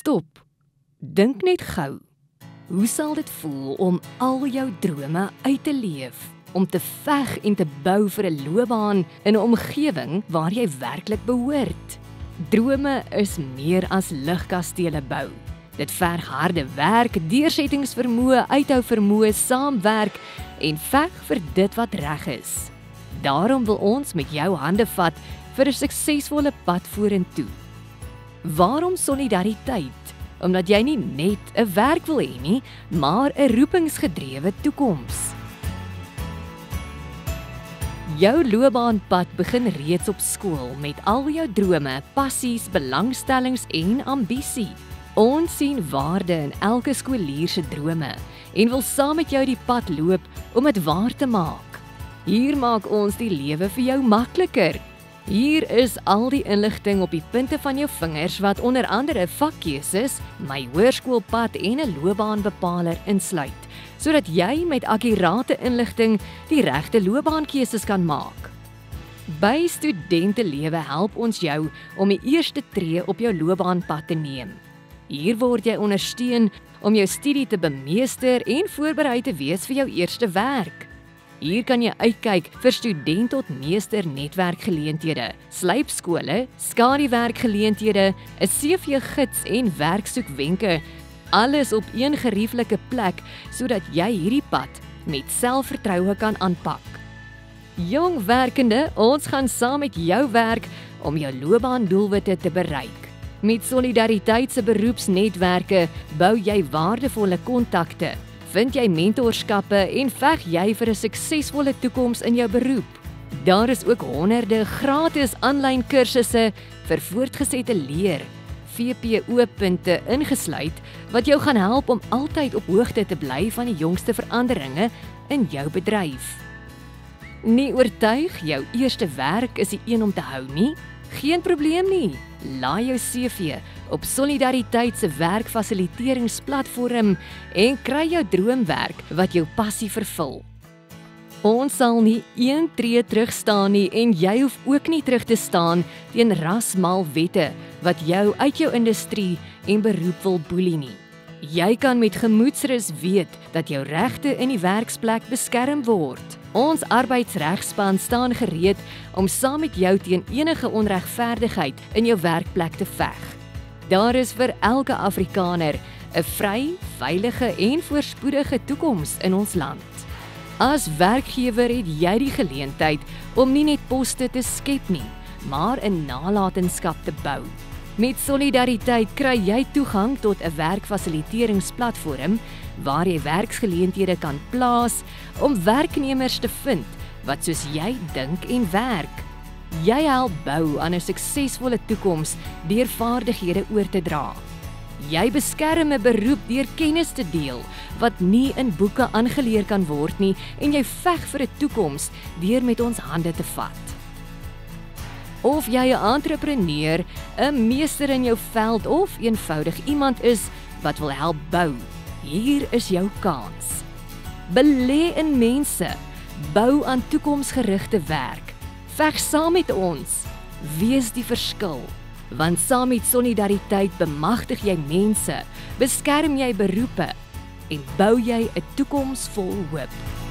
Stop. Dink net gou. Hoe sal dit voel om al jou drome uit te leef? Om te veg en te bou vir 'n loopbaan in 'n omgewing waar jy werklik behoort? Drome is meer as lugkastele bou. Dit verg harde werk, deursettingsvermoë, uithou vermoë, saamwerk en veg vir dit wat reg is. Daarom wil ons met jou hande vat vir 'n suksesvolle pad vorentoe. Waarom solidariteit? Omdat jy nie net 'n werk wil hê nie, maar 'n roepingsgedrewe toekoms. Jou loopbaanpad begin reeds op skool met al jou drome, passies, belangstellings en ambisie. Ons sien waarde in elke skoolier se drome en wil saam met jou die pad loop om dit waar te maak. Hier maak ons die lewe vir jou makliker. Hier is al die inligting op die punte van jou vingers wat onder andere vakkeuses, my hoërskoolpad en 'n loopbaanbepaler insluit, sodat jy met akkurate inligting die regte loopbaankeuses kan maak. By Studentelewe help ons jou om die eerste tree op jou loopbaanpad te neem. Hier word jy ondersteun om jou studie te bemeester en voorberei te wees vir jou eerste werk. Hier kan jy uitkyk vir student tot meester netwerkgeleenthede, slypskole, skaduwerkgeleenthede, 'n CV-gids en werksoekwenke, alles op een gerieflike plek sodat jy hierdie pad met selfvertroue kan aanpak. Jong werkende, ons gaan saam met jou werk om jou loopbaandoelwitte te bereik. Met Solidariteit se beroepsnetwerke bou jy waardevolle kontakte, vind jy mentorskappe en veg jy vir 'n suksesvolle toekoms in jou beroep. Daar is ook honderde gratis aanlyn kursusse vir voortgesette leer, VPO-punte ingesluit, wat jou gaan help om altyd op hoogte te bly van die jongste veranderinge in jou bedryf. Nie oortuig jou eerste werk is die een om te hou nie? Geen probleem nie. Laai jou CV op Solidariteit se werkfasiliteringsplatform en kry jou droomwerk wat jou passie vervul. Ons sal nie een tree terug staan nie en jy hoef ook nie terug te staan teen rasmal wette wat jou uit jou industrie en beroep wil boelie nie. Jy kan met gemoedsrus weet dat jou regte in die werksplek beskerm word. Ons arbeidsregspan staan gereed om saam met jou teen enige onregverdigheid in jou werkplek te veg. Daar is vir elke Afrikaner 'n vry, veilige en voorspoedige toekoms in ons land. As werkgewer het jy die geleentheid om nie net poste te skep nie, maar 'n nalatenskap te bou. Met Solidariteit kry jy toegang tot 'n werkfasiliteringsplatform waar jy werksgeleenthede kan plaas om werknemers te vind wat soos jy dink en werk. Jy help bou aan 'n suksesvolle toekoms deur vaardighede oor te dra. Jy beskerm 'n beroep deur kennis te deel wat nie in boeke aangeleer kan word nie en jy veg vir 'n toekoms deur met ons hande te vat. Of jy 'n entrepreneur, 'n meester in jou veld of eenvoudig iemand is wat wil help bou, hier is jou kans. Belê in mense, bou aan toekomsgerigte werk. Veg saam met ons, wees die verskil. Want saam met Solidariteit bemagtig jy mense, beskerm jy beroepe en bou jy 'n toekoms vol hoop.